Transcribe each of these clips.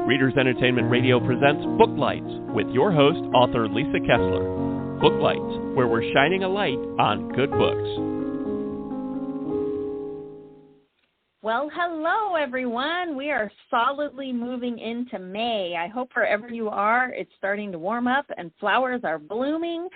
Readers Entertainment Radio presents Book Lights with your host, author Lisa Kessler. Book Lights, where we're shining a light on good books. Well, hello, everyone. We are solidly moving into May. I hope wherever you are, it's starting to warm up and flowers are blooming.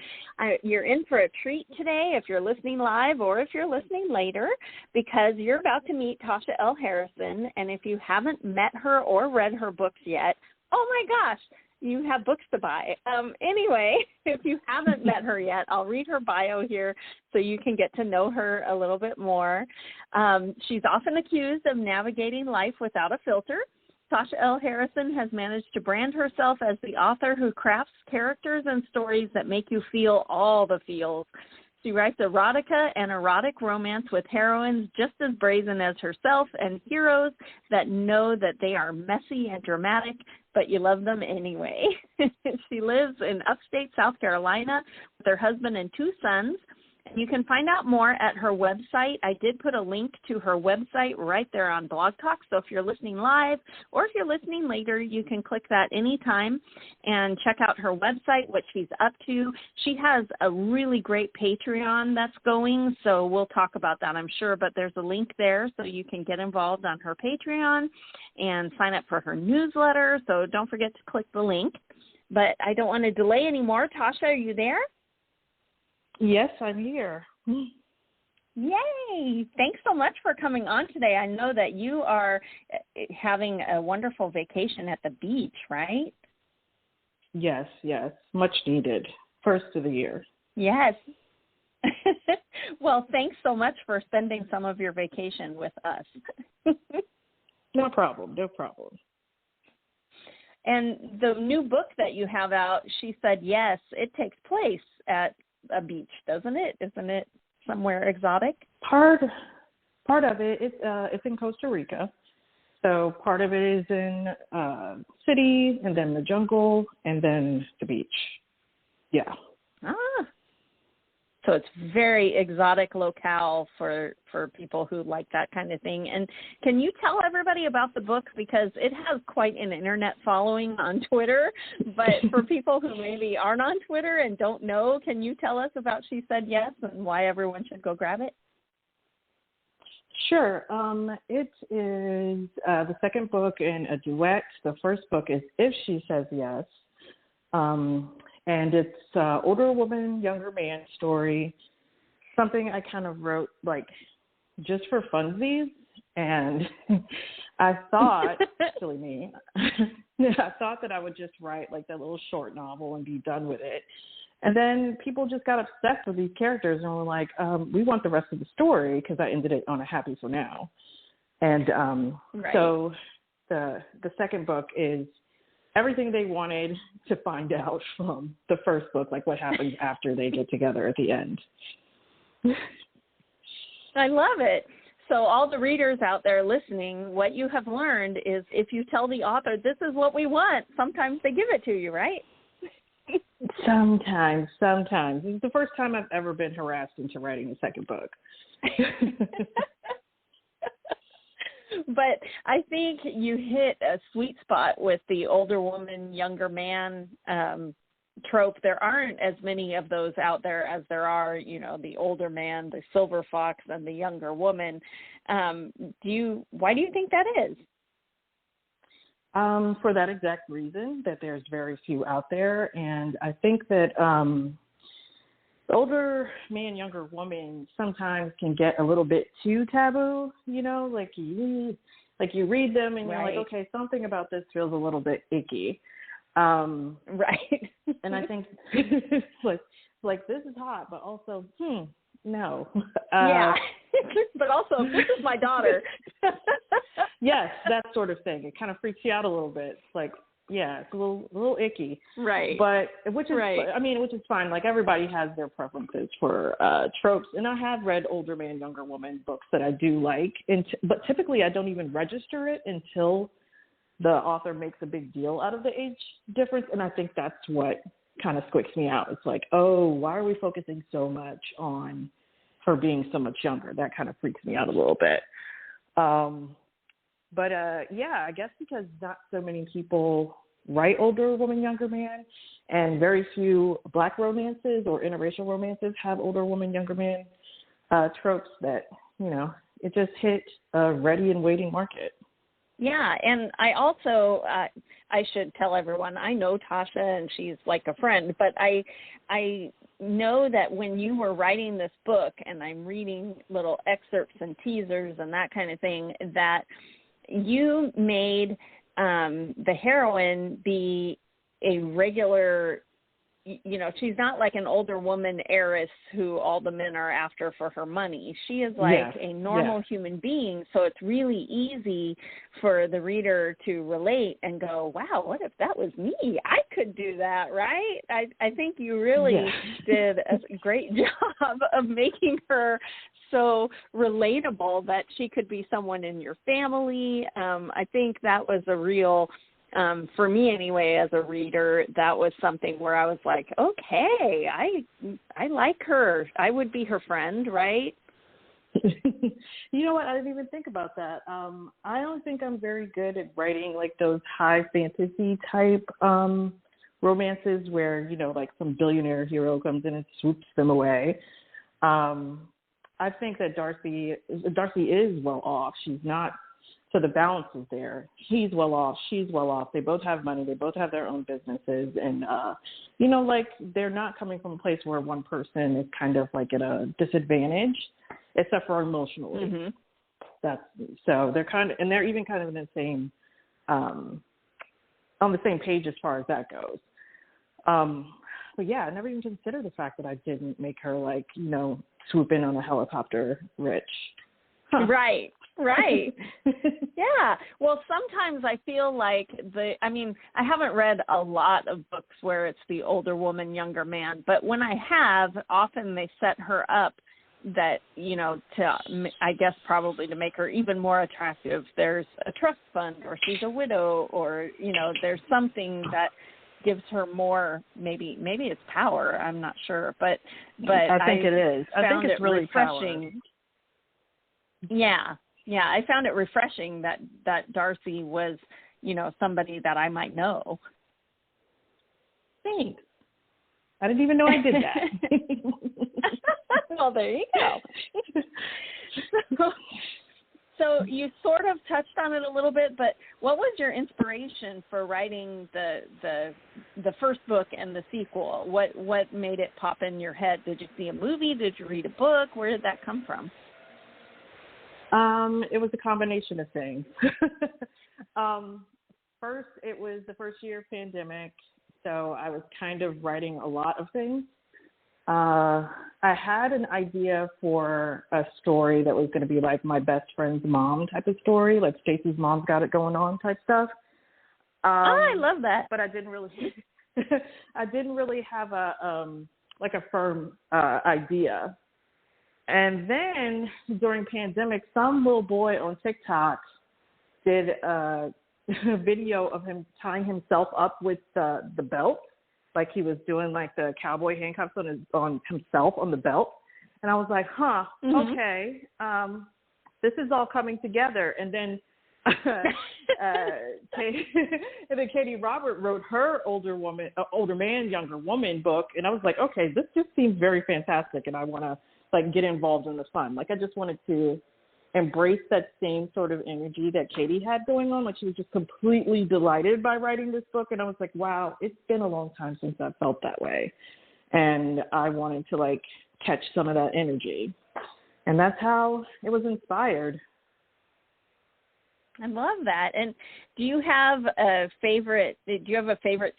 You're in for a treat today if you're listening live or if you're listening later, because you're about to meet Tasha L. Harrison. And if you haven't met her or read her books yet, oh my gosh, you have books to buy. Anyway, if you haven't met her yet, I'll read her bio here so you can get to know her a little bit more. She's often accused of navigating life without a filter. Tasha L. Harrison has managed to brand herself as the author who crafts characters and stories that make you feel all the feels. She writes erotica and erotic romance with heroines just as brazen as herself and heroes that know that they are messy and dramatic, but you love them anyway. She lives in upstate South Carolina with her husband and 2 sons. You can find out more at her website. I did put a link to her website right there on Blog Talk, so if you're listening live or if you're listening later, you can click that anytime and check out her website, what she's up to. She has a really great Patreon that's going, so we'll talk about that, I'm sure, but there's a link there so you can get involved on her Patreon and sign up for her newsletter, so don't forget to click the link. But I don't want to delay anymore. Tasha, are you there? Yes, I'm here. Yay! Thanks so much for coming on today. I know that you are having a wonderful vacation at the beach, right? Yes, much needed. First of the year. Yes. Well, thanks so much for spending some of your vacation with us. No problem. And the new book that you have out, She Said Yes, it takes place at a beach, doesn't it? Isn't it somewhere exotic? Part of it, it's in Costa Rica. So part of it is in city, and then the jungle, and then the beach. Yeah. So it's very exotic locale for people who like that kind of thing. And can you tell everybody about the book? Because it has quite an internet following on Twitter. But for people who maybe aren't on Twitter and don't know, can you tell us about She Said Yes and why everyone should go grab it? Sure. It is the second book in a duet. The first book is If She Says Yes. And it's older woman, younger man story, something I kind of wrote like just for funsies. And I thought, silly me, I thought that I would just write like that little short novel and be done with it. And then people just got obsessed with these characters and were like, we want the rest of the story, because I ended it on a happy for now. And So the second book is everything they wanted to find out from the first book, like what happens after they get together at the end. I love it. So all the readers out there listening, what you have learned is if you tell the author, this is what we want, sometimes they give it to you, right? Sometimes. This is the first time I've ever been harassed into writing a second book. But I think you hit a sweet spot with the older woman, younger man trope. There aren't as many of those out there as there are, the older man, the silver fox, and the younger woman. Why do you think that is? For that exact reason, that there's very few out there. And I think that the older man, younger woman sometimes can get a little bit too taboo, like you read them and you're like, okay, something about this feels a little bit icky. Right. And I think like this is hot, but also, no. Yeah. But also, this is my daughter. Yes, that sort of thing. It kind of freaks you out a little bit. It's like, yeah, it's a little icky. Right. But which is fine. Like everybody has their preferences for tropes. And I have read older man, younger woman books that I do like. But typically I don't even register it until the author makes a big deal out of the age difference. And I think that's what kind of squicks me out. It's like, oh, why are we focusing so much on her being so much younger? That kind of freaks me out a little bit. But yeah, I guess because not so many people write older woman, younger man, and very few Black romances or interracial romances have older woman, younger man tropes, that, you know, it just hit a ready and waiting market. Yeah, and I also, I should tell everyone, I know Tasha and she's like a friend, but I know that when you were writing this book, and I'm reading little excerpts and teasers and that kind of thing, that you made the heroine be a regular, you know, she's not like an older woman heiress who all the men are after for her money. She is like a normal human being, so it's really easy for the reader to relate and go, wow, what if that was me? I could do that, right? I think you really did a great job of making her so relatable that she could be someone in your family. I think that was a real... for me anyway, as a reader, that was something where I was like, okay, I like her. I would be her friend, right? You know what? I didn't even think about that. I don't think I'm very good at writing like those high fantasy type romances where, you know, like some billionaire hero comes in and swoops them away. I think that Darcy is well off. She's not. So the balance is there. He's well off. She's well off. They both have money. They both have their own businesses. And, you know, like they're not coming from a place where one person is kind of like at a disadvantage, except for emotionally. Mm-hmm. So they're kind of, and they're even kind of in the same, on the same page as far as that goes. But yeah, I never even considered the fact that I didn't make her like, you know, swoop in on a helicopter rich. Huh. Right. Yeah. Well, sometimes I feel like I haven't read a lot of books where it's the older woman, younger man, but when I have, often they set her up that, you know, I guess probably to make her even more attractive. There's a trust fund, or she's a widow, or, you know, there's something that gives her more, maybe it's power. I'm not sure, but I think it is. I think it's really refreshing. Power. Yeah, I found it refreshing that Darcy was, you know, somebody that I might know. Thanks. I didn't even know I did that. Well, there you go. So you sort of touched on it a little bit, but what was your inspiration for writing the first book and the sequel? What made it pop in your head? Did you see a movie? Did you read a book? Where did that come from? It was a combination of things. First, it was the first year of pandemic, so I was kind of writing a lot of things. I had an idea for a story that was going to be like my best friend's mom type of story, like Stacy's mom's got it going on type stuff. I love that. But I didn't really have a firm idea. And then during pandemic, some little boy on TikTok did a video of him tying himself up with the belt, like he was doing like the cowboy handcuffs on himself on the belt. And I was like, okay, this is all coming together. And then Katie Robert wrote her older man, younger woman book. And I was like, okay, this just seems very fantastic. And I want to like get involved in the fun. Like I just wanted to embrace that same sort of energy that Katie had going on. Like she was just completely delighted by writing this book. And I was like, wow, it's been a long time since I felt that way. And I wanted to like catch some of that energy. And that's how it was inspired. I love that. And do you have a favorite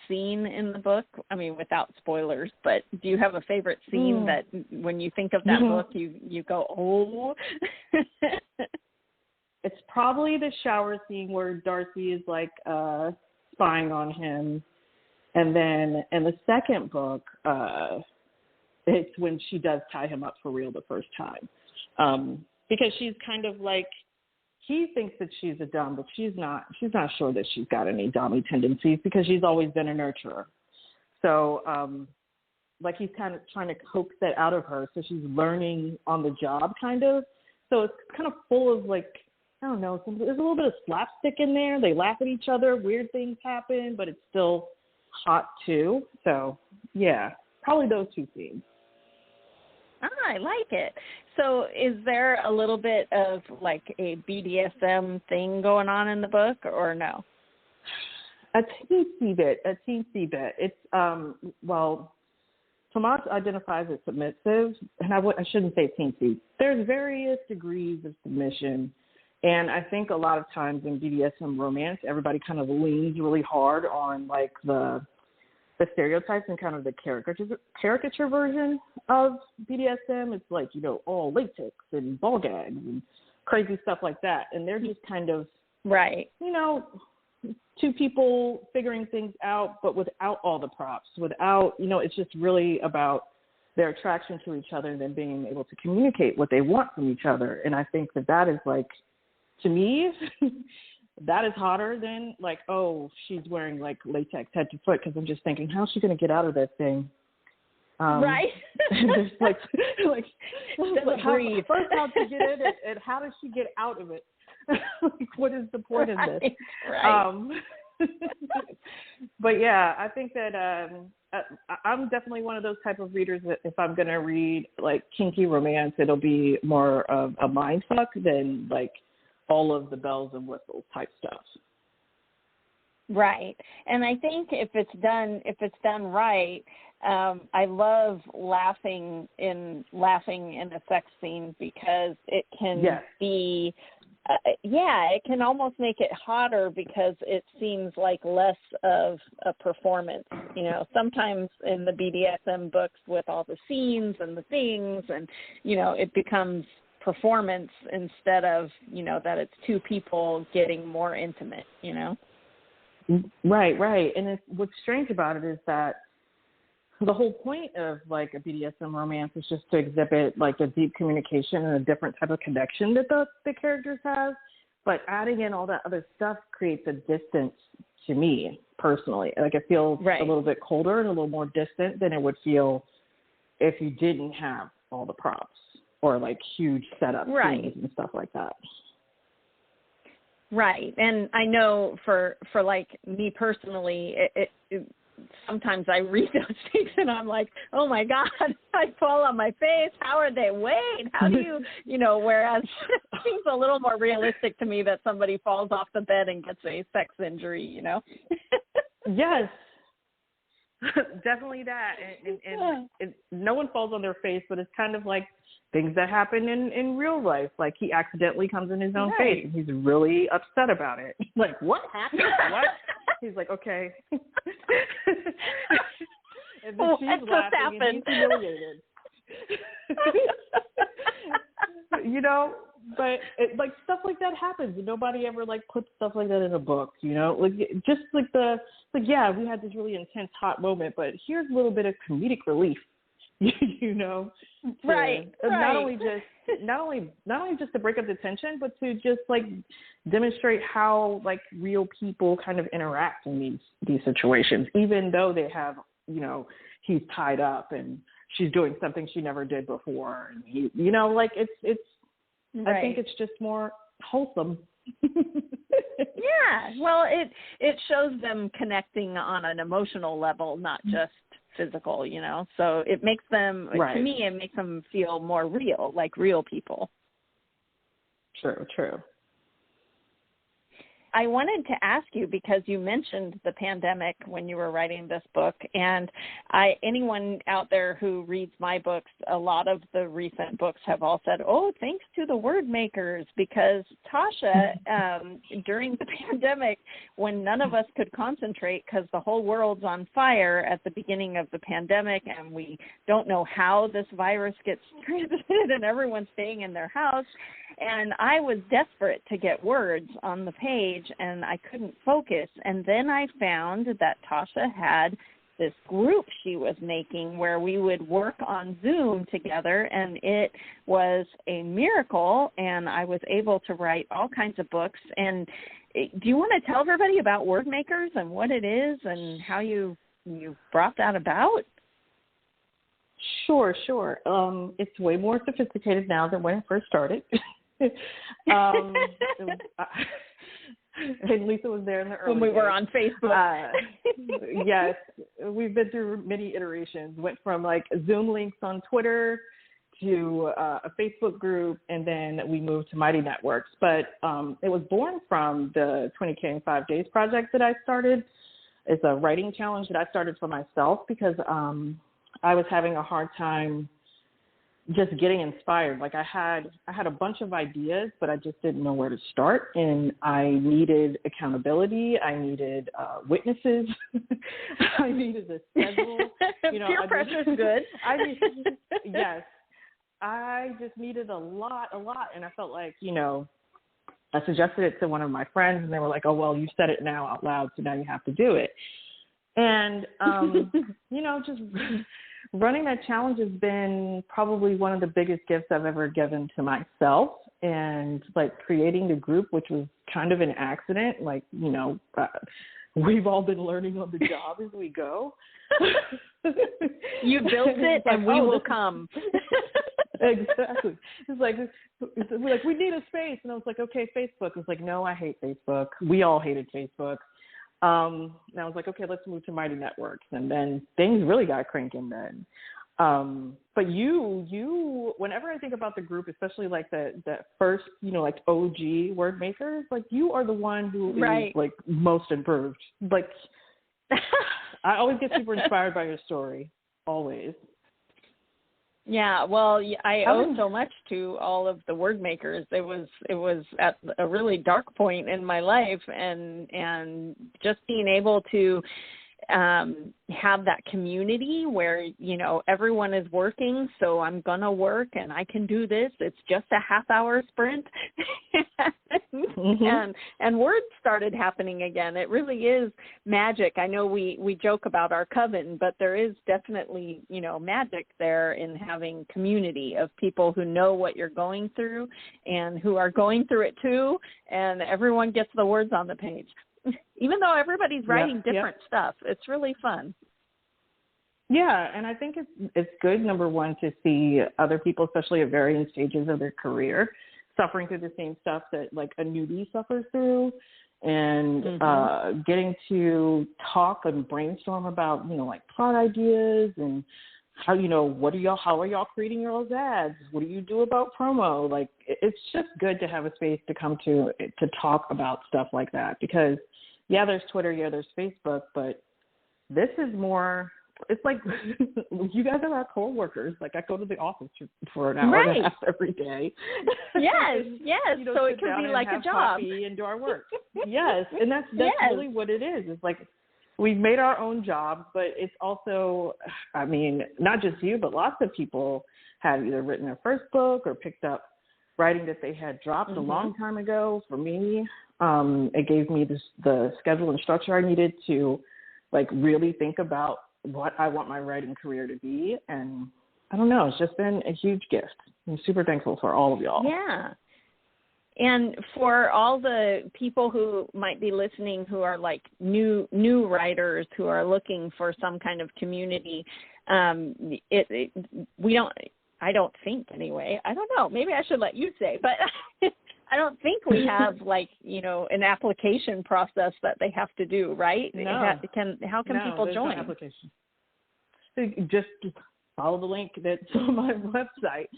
scene in the book? I mean, without spoilers, but do you have a favorite scene that when you think of that book, you go, oh? It's probably the shower scene where Darcy is like spying on him. And then in the second book, it's when she does tie him up for real the first time. Because she's kind of like, he thinks that she's a dom, but she's not sure that she's got any dommy tendencies because she's always been a nurturer. So, like he's kind of trying to coax that out of her. So she's learning on the job kind of. So it's kind of full of like, I don't know, there's a little bit of slapstick in there. They laugh at each other. Weird things happen, but it's still hot too. So, yeah, probably those two scenes. I like it. So is there a little bit of like a BDSM thing going on in the book or no? A teensy bit. It's, well, Tomas identifies as submissive, and I shouldn't say teensy. There's various degrees of submission, and I think a lot of times in BDSM romance, everybody kind of leans really hard on like the stereotypes and kind of the caricature version of BDSM. It's like, all latex and ball gags and crazy stuff like that. And they're just kind of, right, two people figuring things out, but without all the props, without, it's just really about their attraction to each other and then being able to communicate what they want from each other. And I think that is like, to me, that is hotter than like, oh, she's wearing like latex head to foot, because I'm just thinking, how's she going to get out of that thing? Right. And there's like breathe. First, how to get in it, and how does she get out of it? Like, what is the point of this? Right. But yeah, I think that I'm definitely one of those type of readers that if I'm going to read like kinky romance, it'll be more of a mindfuck than like all of the bells and whistles type stuff. Right. And I think if it's done right, I love laughing in a sex scene, because it can be, it can almost make it hotter because it seems like less of a performance. Sometimes in the BDSM books with all the scenes and the things and, it becomes performance instead of, that it's two people getting more intimate, Right. And what's strange about it is that the whole point of like a BDSM romance is just to exhibit like a deep communication and a different type of connection that the characters have. But adding in all that other stuff creates a distance to me personally. Like it feels a little bit colder and a little more distant than it would feel if you didn't have all the props or like huge setup scenes and stuff like that. Right. And I know for like me personally, it sometimes I read those things and I'm like, oh my God, I fall on my face. How are they weighed? How do you, whereas it seems a little more realistic to me that somebody falls off the bed and gets a sex injury, Yes. Definitely that. And no one falls on their face, but it's kind of like things that happen in real life. Like he accidentally comes in his own face and he's really upset about it. Like, what happened? What? He's like, okay. And then she's laughing and he's humiliated. But like stuff like that happens. Nobody ever like puts stuff like that in a book, like just like we had this really intense hot moment, but here's a little bit of comedic relief, Right. Not only just to break up the tension, but to just like demonstrate how like real people kind of interact in these situations, even though they have, he's tied up and she's doing something she never did before. And he, like it's, I think it's just more wholesome. Yeah. Well, it shows them connecting on an emotional level, not just physical, so it makes them, to me, it makes them feel more real, like real people. True. I wanted to ask you, because you mentioned the pandemic when you were writing this book, and anyone out there who reads my books, a lot of the recent books have all said, oh, thanks to the word makers, because Tasha, during the pandemic, when none of us could concentrate because the whole world's on fire at the beginning of the pandemic, and we don't know how this virus gets transmitted and everyone's staying in their house, and I was desperate to get words on the page, and I couldn't focus. And then I found that Tasha had this group she was making where we would work on Zoom together, and it was a miracle, and I was able to write all kinds of books. And do you want to tell everybody about Word Makers and what it is and how you brought that about? Sure. It's way more sophisticated now than when it first started. And Lisa was there in the early when we were days. on Facebook. Yes, we've been through many iterations. Went from like Zoom links on Twitter to a Facebook group, and then we moved to Mighty Networks. But it was born from the 20K in 5 days project that I started. It's a writing challenge that I started for myself because I was having a hard time just getting inspired. Like I had a bunch of ideas, but I just didn't know where to start. And I needed accountability. I needed witnesses. I needed a schedule. Peer pressure is good. Yes. I just needed a lot. And I felt like, I suggested it to one of my friends and they were like, oh, well, you said it now out loud. So now you have to do it. And, just running that challenge has been probably one of the biggest gifts I've ever given to myself. And like creating the group, which was kind of an accident, we've all been learning on the job as we go. You built it and we will come. Exactly. It's like we need a space. And I was like, okay, Facebook. I was like, no, I hate Facebook. We all hated Facebook. And I was like, okay, let's move to Mighty Networks. And then things really got cranking then. But you, whenever I think about the group, especially like the first, like OG word makers, like you are the one who is like most improved. Like I always get super inspired by your story. Always. Yeah, well, I owe so much to all of the word makers. It was at a really dark point in my life, and just being able to have that community where, everyone is working, so I'm going to work and I can do this. It's just a half-hour sprint. And words started happening again. It really is magic. I know we joke about our coven, but there is definitely, magic there in having community of people who know what you're going through and who are going through it too, and everyone gets the words on the page. Even though everybody's writing different stuff, it's really fun. Yeah, and I think it's good, number one, to see other people, especially at varying stages of their career, suffering through the same stuff that like a newbie suffers through, and getting to talk and brainstorm about, like plot ideas and how, how are y'all creating your own ads? What do you do about promo? Like, it's just good to have a space to come to talk about stuff like that because, yeah, there's Twitter, yeah, there's Facebook, but this is more, it's like you guys are our co-workers. Like I go to the office for an hour and a half every day. Yes. So it can be like a job. And do our work. Yes, and that's really what it is. It's like we've made our own jobs, but it's also, I mean, not just you, but lots of people have either written their first book or picked up writing that they had dropped a long time ago. For me, it gave me the schedule and structure I needed to like really think about what I want my writing career to be. And I don't know, it's just been a huge gift. I'm super thankful for all of y'all. Yeah. And for all the people who might be listening who are like new writers who are looking for some kind of community, I don't think anyway. I don't know. Maybe I should let you say, but I don't think we have like, an application process that they have to do, right? No. How can people join? No application. Just follow the link that's on my website.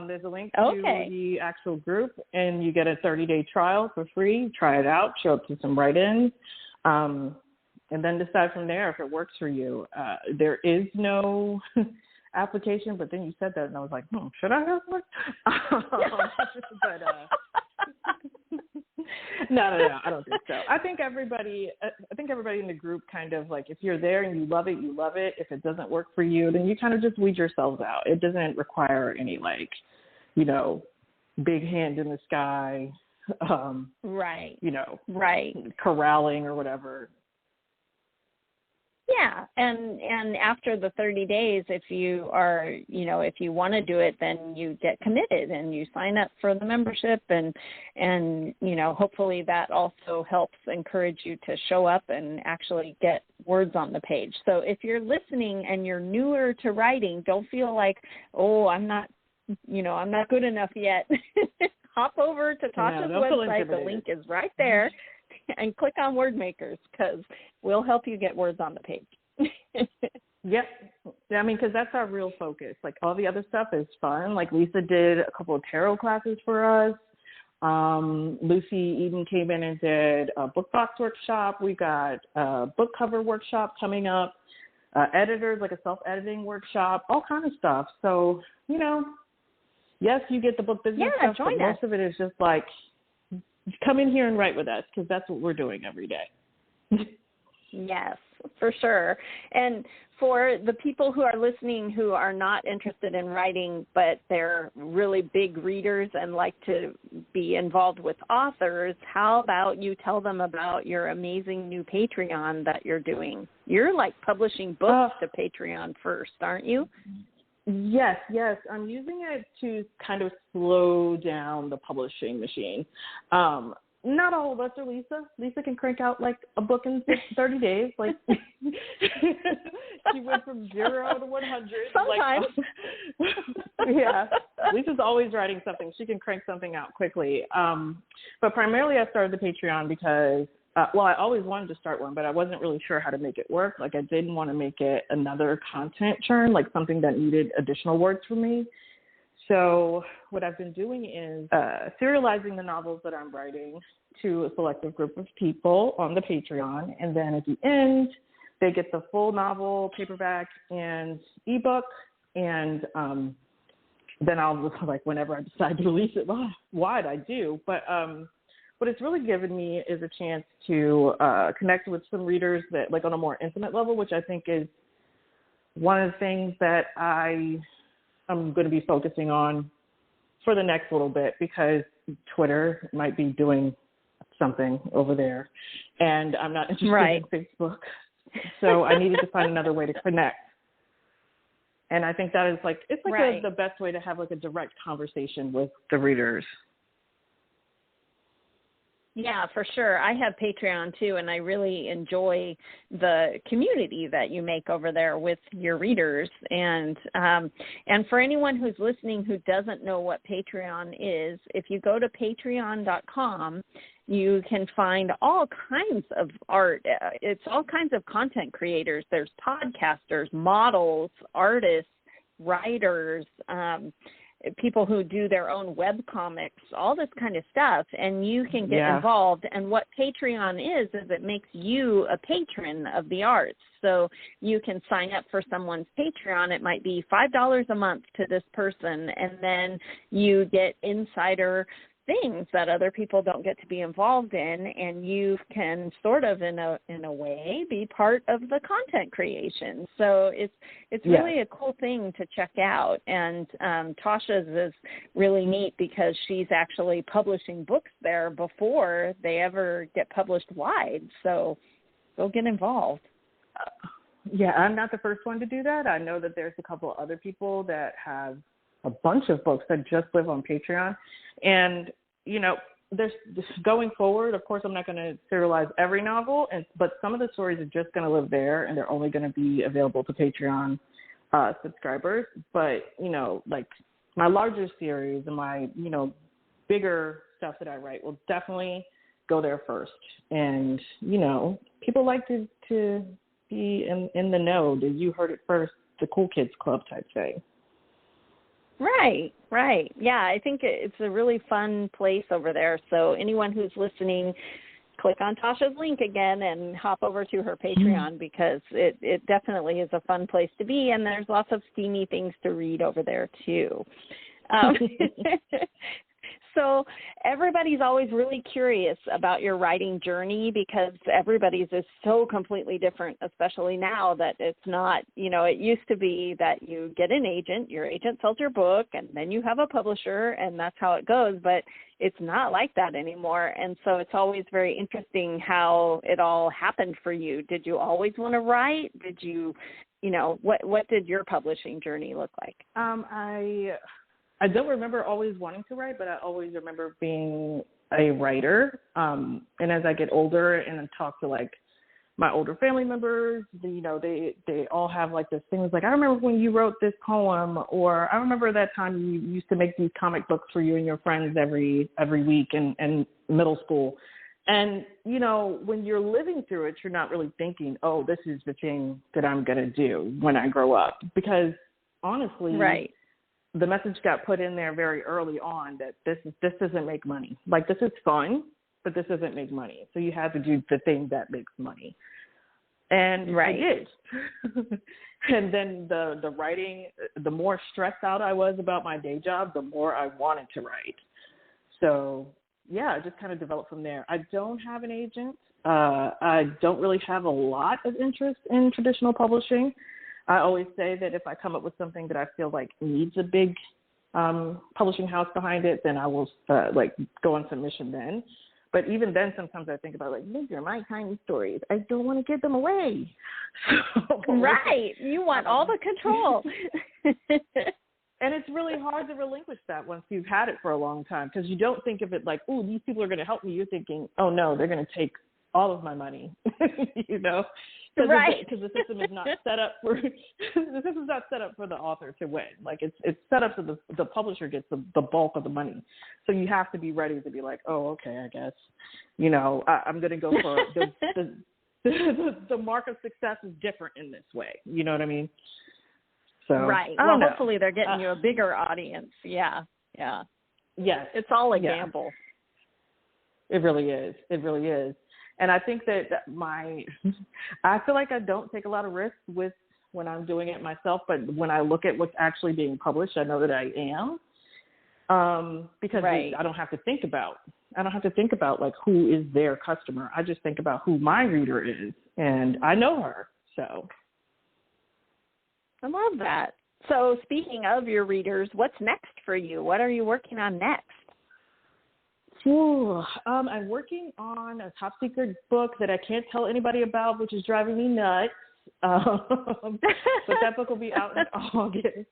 There's a link to the actual group, and you get a 30-day trial for free. Try it out, show up to some write-ins, and then decide from there if it works for you. There is no application, but then you said that, and I was like, should I have one? But no, I don't think so. I think everybody in the group kind of like, if you're there and you love it, you love it. If it doesn't work for you, then you kind of just weed yourselves out. It doesn't require any like, big hand in the sky, corralling or whatever. Yeah, and after the 30 days, if you are, if you want to do it, then you get committed and you sign up for the membership, and hopefully that also helps encourage you to show up and actually get words on the page. So if you're listening and you're newer to writing, don't feel like, I'm not good enough yet. hop over to Tasha's website. The link is right there. And click on word makers because we'll help you get words on the page. Yep. Yeah, I mean, because that's our real focus. Like, all the other stuff is fun. Like, Lisa did a couple of tarot classes for us. Lucy Eden came in and did a book box workshop. We got a book cover workshop coming up, editors, like a self-editing workshop, all kind of stuff. So, you know, yes, you get the book business stuff, but most of it is just like, come in here and write with us because that's what we're doing every day. Yes, for sure. And for the people who are listening who are not interested in writing, but they're really big readers and like to be involved with authors, how about you tell them about your amazing new Patreon that you're doing? You're like publishing books to Patreon first, aren't you? Yes. I'm using it to kind of slow down the publishing machine. Not all of us are Lisa. Lisa can crank out like a book in 30 days. Like, she went from 0 to 100. Sometimes. Like, yeah. Lisa's always writing something. She can crank something out quickly. But primarily I started the Patreon because, I always wanted to start one, but I wasn't really sure how to make it work. Like, I didn't want to make it another content churn, like something that needed additional words from me. So what I've been doing is serializing the novels that I'm writing to a selective group of people on the Patreon. And then at the end, they get the full novel, paperback, and ebook. And then I'll, like, whenever I decide to release it wide, I do. But what it's really given me is a chance to connect with some readers that, like, on a more intimate level, which I think is one of the things that I'm going to be focusing on for the next little bit, because Twitter might be doing something over there, and I'm not interested in Facebook. So I needed to find another way to connect. And I think that is like, it's like the best way to have like a direct conversation with the readers. Yeah, for sure. I have Patreon too, and I really enjoy the community that you make over there with your readers. And for anyone who's listening who doesn't know what Patreon is, if you go to patreon.com, you can find all kinds of art. It's all kinds of content creators. There's podcasters, models, artists, writers, people who do their own web comics, all this kind of stuff, and you can get involved. And what Patreon is it makes you a patron of the arts. So you can sign up for someone's Patreon. It might be $5 a month to this person, and then you get insider things that other people don't get to be involved in, and you can sort of in a way be part of the content creation. So it's really a cool thing to check out. And Tasha's is really neat because she's actually publishing books there before they ever get published wide. So go get involved. Yeah, I'm not the first one to do that. I know that there's a couple of other people that have a bunch of books that just live on Patreon. And, you know, there's going forward, of course, I'm not going to serialize every novel, but some of the stories are just going to live there, and they're only going to be available to Patreon subscribers. But, you know, like my larger series and my, you know, bigger stuff that I write will definitely go there first. And, you know, people like to be in the know, that you heard it first, the cool kids club type thing. Right. Yeah, I think it's a really fun place over there. So anyone who's listening, click on Tasha's link again and hop over to her Patreon because it definitely is a fun place to be, and there's lots of steamy things to read over there too. So everybody's always really curious about your writing journey because everybody's is so completely different, especially now that it's not, you know, it used to be that you get an agent, your agent sells your book, and then you have a publisher, and that's how it goes. But it's not like that anymore. And so it's always very interesting how it all happened for you. Did you always want to write? Did you, you know, what did your publishing journey look like? I don't remember always wanting to write, but I always remember being a writer. And as I get older and I talk to like my older family members, they all have like this thing. It's like, I remember when you wrote this poem, or I remember that time you used to make these comic books for you and your friends every week in middle school. And, when you're living through it, you're not really thinking, oh, this is the thing that I'm going to do when I grow up. Because honestly, right. the message got put in there very early on that this doesn't make money. Like, this is fun, but this doesn't make money. So you have to do the thing that makes money. And right. I did. And then the writing, the more stressed out I was about my day job, the more I wanted to write. So, yeah, it just kind of developed from there. I don't have an agent. I don't really have a lot of interest in traditional publishing. I always say that if I come up with something that I feel like needs a big publishing house behind it, then I will go on submission then. But even then, sometimes I think about these are my tiny stories. I don't want to give them away. Right. You want all the control. And it's really hard to relinquish that once you've had it for a long time, because you don't think of it like, oh, these people are going to help me. You're thinking, oh, no, they're going to take all of my money, Right. Because the system is not set up for the author to win. Like, it's set up so the publisher gets the bulk of the money. So you have to be ready to be like, oh, okay, I guess, I'm going to go for the mark of success is different in this way. You know what I mean? So, right. Well, hopefully they're getting you a bigger audience. Yeah. Yeah. Yes. It's all a gamble. It really is. It really is. And I think that I feel like I don't take a lot of risks when I'm doing it myself, but when I look at what's actually being published, I know that I am, because right. I don't have to think about like who is their customer. I just think about who my reader is, and I know her. So I love that. So speaking of your readers, what's next for you? What are you working on next? I'm working on a top secret book that I can't tell anybody about, which is driving me nuts. But that book will be out in August.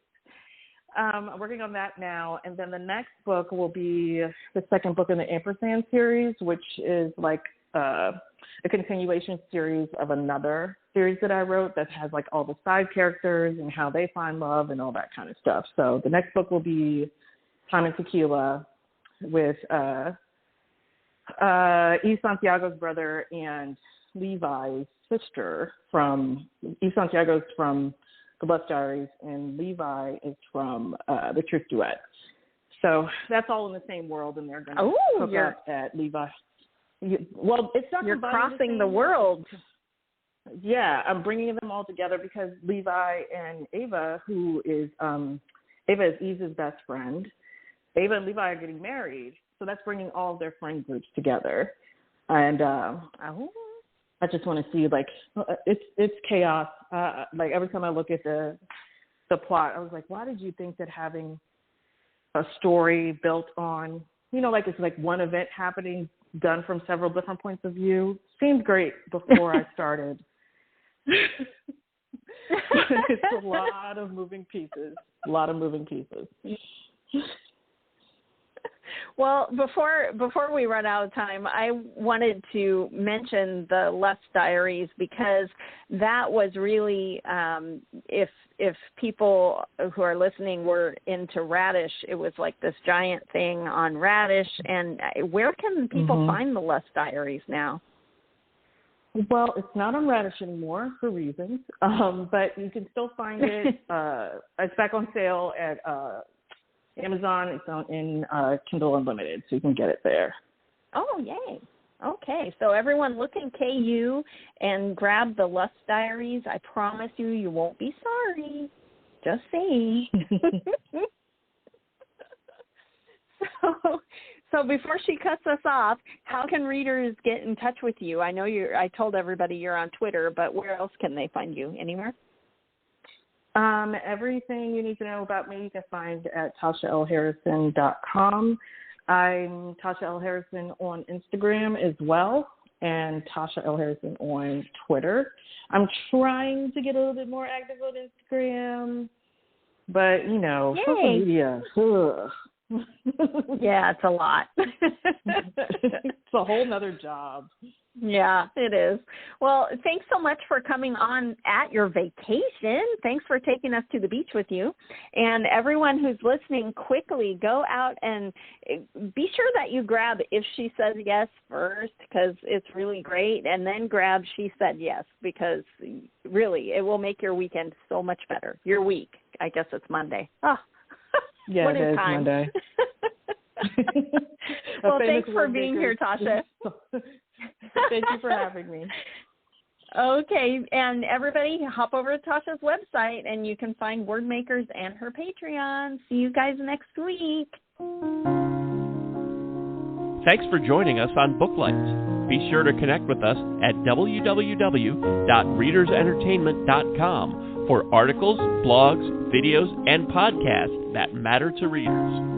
I'm working on that now. And then the next book will be the second book in the Ampersand series, which is like a continuation series of another series that I wrote that has like all the side characters and how they find love and all that kind of stuff. So the next book will be Time and Tequila with Eve Santiago's brother and Levi's sister. Eve Santiago's from The Bus Diaries, and Levi is from The Truth Duet. So that's all in the same world, and they're going to hook up at Levi. Well, it's not. You're crossing the world. Yeah, I'm bringing them all together because Levi and Ava, who is Ava is Eve's best friend. Ava and Levi are getting married, so that's bringing all of their friend groups together. And I just want to see, like, it's chaos. Like, every time I look at the plot, I was like, why did you think that having a story built on, like it's like one event happening, done from several different points of view, seemed great before I started. It's a lot of moving pieces. Well, before we run out of time, I wanted to mention the Lust Diaries, because that was really, if people who are listening were into Radish, it was like this giant thing on Radish. And where can people find the Lust Diaries now? Well, it's not on Radish anymore for reasons, but you can still find it. It's back on sale at Amazon. It's in Kindle Unlimited, so you can get it there. Oh, yay. Okay, so everyone look in KU and grab the Lust Diaries. I promise you won't be sorry. Just saying. So before she cuts us off, how can readers get in touch with you? I know I told everybody you're on Twitter, but where else can they find you? Anywhere? Everything you need to know about me you can find at TashaLHarrison.com. I'm Tasha L. Harrison on Instagram as well, and Tasha L. Harrison on Twitter. I'm trying to get a little bit more active on Instagram, but, social media, Yeah, it's a lot. It's a whole nother job. Yeah, it is. Well, thanks so much for coming on at your vacation. Thanks for taking us to the beach with you. And everyone who's listening, quickly go out and be sure that you grab If She Says Yes first, because it's really great, and then grab She Said Yes, because really it will make your weekend so much better. Your week. I guess it's Monday. Oh, yeah, what it is time? Monday. Well, thanks for being here, Tasha. Thank you for having me. Okay, and everybody hop over to Tasha's website and you can find Word Makers and her Patreon. See you guys next week. Thanks for joining us on Booklights. Be sure to connect with us at www.readersentertainment.com for articles, blogs, videos, and podcasts that matter to readers.